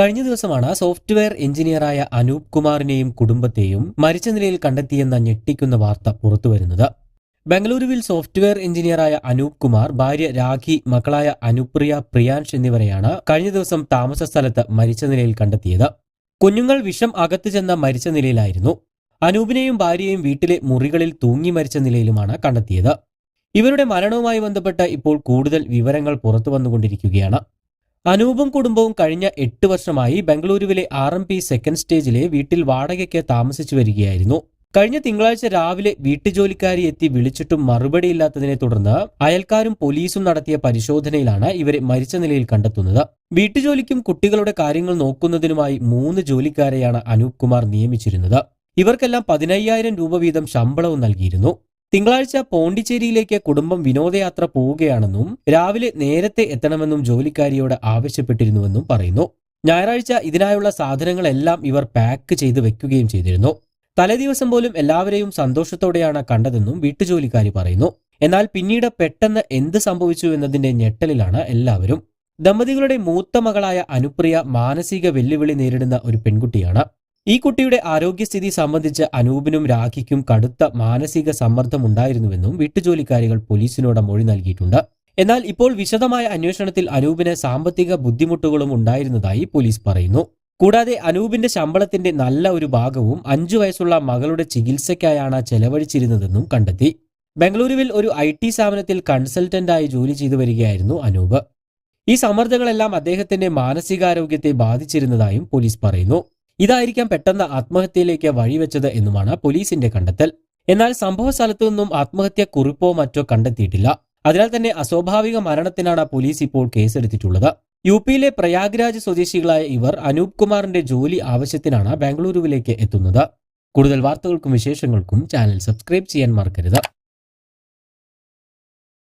കഴിഞ്ഞ ദിവസമാണ് സോഫ്റ്റ്വെയർ എഞ്ചിനീയറായ അനൂപ് കുമാറിനെയും കുടുംബത്തെയും മരിച്ച നിലയിൽ കണ്ടെത്തിയെന്ന ഞെട്ടിക്കുന്ന വാർത്ത പുറത്തുവരുന്നത്. ബംഗളൂരുവിൽ സോഫ്റ്റ്വെയർ എഞ്ചിനീയറായ അനൂപ് കുമാർ, ഭാര്യ രാഖി, മക്കളായ അനുപ്രിയ, പ്രിയാൻഷ് എന്നിവരെയാണ് കഴിഞ്ഞ ദിവസം താമസ സ്ഥലത്ത് മരിച്ച നിലയിൽ കണ്ടെത്തിയത്. കുഞ്ഞുങ്ങൾ വിഷം അകത്തു ചെന്ന മരിച്ച നിലയിലായിരുന്നു. അനൂപിനെയും ഭാര്യയെയും വീട്ടിലെ മുറികളിൽ തൂങ്ങി മരിച്ച നിലയിലുമാണ് കണ്ടെത്തിയത്. ഇവരുടെ മരണവുമായി ബന്ധപ്പെട്ട് ഇപ്പോൾ കൂടുതൽ വിവരങ്ങൾ പുറത്തു വന്നുകൊണ്ടിരിക്കുകയാണ്. അനൂപും കുടുംബവും കഴിഞ്ഞ 8 വർഷമായി ബംഗളൂരുവിലെ RMP സെക്കൻഡ് സ്റ്റേജിലെ വീട്ടിൽ വാടകയ്ക്ക് താമസിച്ചു വരികയായിരുന്നു. കഴിഞ്ഞ തിങ്കളാഴ്ച രാവിലെ വീട്ടുജോലിക്കാരി എത്തി വിളിച്ചിട്ടും മറുപടിയില്ലാത്തതിനെ തുടർന്ന് അയൽക്കാരും പോലീസും നടത്തിയ പരിശോധനയിലാണ് ഇവരെ മരിച്ച നിലയിൽ കണ്ടെത്തുന്നത്. വീട്ടുജോലിക്കും കുട്ടികളുടെ കാര്യങ്ങൾ നോക്കുന്നതിനുമായി 3 ജോലിക്കാരെയാണ് അനൂപ് കുമാർ നിയമിച്ചിരുന്നത്. ഇവർക്കെല്ലാം 15,000 രൂപ വീതം ശമ്പളവും നൽകിയിരുന്നു. തിങ്കളാഴ്ച പോണ്ടിച്ചേരിയിലേക്ക് കുടുംബം വിനോദയാത്ര പോവുകയാണെന്നും രാവിലെ നേരത്തെ എത്തണമെന്നും ജോലിക്കാരിയോട് ആവശ്യപ്പെട്ടിരുന്നുവെന്നും പറയുന്നു. ഞായറാഴ്ച ഇതിനായുള്ള സാധനങ്ങളെല്ലാം ഇവർ പാക്ക് ചെയ്ത് വെക്കുകയും ചെയ്തിരുന്നു. തലേദിവസം പോലും എല്ലാവരെയും സന്തോഷത്തോടെയാണ് കണ്ടതെന്നും വീട്ടുജോലിക്കാരി പറയുന്നു. എന്നാൽ പിന്നീട് പെട്ടെന്ന് എന്ത് സംഭവിച്ചു എന്നതിന്റെ ഞെട്ടലിലാണ് എല്ലാവരും. ദമ്പതികളുടെ മൂത്ത മകളായ അനുപ്രിയ മാനസിക വെല്ലുവിളി നേരിടുന്ന ഒരു പെൺകുട്ടിയാണ്. ഈ കുട്ടിയുടെ ആരോഗ്യസ്ഥിതി സംബന്ധിച്ച് അനൂപിനും രാഖിക്കും കടുത്ത മാനസിക സമ്മർദ്ദമുണ്ടായിരുന്നുവെന്നും വീട്ടുജോലിക്കാരികൾ പോലീസിനോട് മൊഴി നൽകിയിട്ടുണ്ട്. എന്നാൽ ഇപ്പോൾ വിശദമായ അന്വേഷണത്തിൽ അനൂപിന് സാമ്പത്തിക ബുദ്ധിമുട്ടുകളും ഉണ്ടായിരുന്നതായി പോലീസ് പറയുന്നു. കൂടാതെ അനൂപിന്റെ ശമ്പളത്തിന്റെ നല്ല ഒരു ഭാഗവും 5 വയസ്സുള്ള മകളുടെ ചികിത്സയ്ക്കായാണ് ചെലവഴിച്ചിരുന്നതെന്നും കണ്ടെത്തി. ബംഗളൂരുവിൽ ഒരു IT സ്ഥാപനത്തിൽ കൺസൾട്ടന്റായി ജോലി ചെയ്തു വരികയായിരുന്നു അനൂപ്. ഈ സമ്മർദ്ദങ്ങളെല്ലാം അദ്ദേഹത്തിന്റെ മാനസികാരോഗ്യത്തെ ബാധിച്ചിരുന്നതായും പോലീസ് പറയുന്നു. ഇതായിരിക്കാം പെട്ടെന്ന് ആത്മഹത്യയിലേക്ക് വഴിവെച്ചത് എന്നുമാണ് പോലീസിന്റെ കണ്ടെത്തൽ. എന്നാൽ സംഭവ സ്ഥലത്തു നിന്നും ആത്മഹത്യ കുറിപ്പോ മറ്റോ കണ്ടെത്തിയിട്ടില്ല. അതിനാൽ തന്നെ അസ്വാഭാവിക മരണത്തിനാണ് പോലീസ് ഇപ്പോൾ കേസെടുത്തിട്ടുള്ളത്. UPയിലെ പ്രയാഗ്രാജ് സ്വദേശികളായ ഇവർ അനൂപ് കുമാറിന്റെ ജോലി ആവശ്യത്തിനാണ് ബാംഗ്ലൂരുവിലേക്ക് എത്തുന്നത്. കൂടുതൽ വാർത്തകൾക്കും വിശേഷങ്ങൾക്കും ചാനൽ സബ്സ്ക്രൈബ് ചെയ്യാൻ മറക്കരുത്.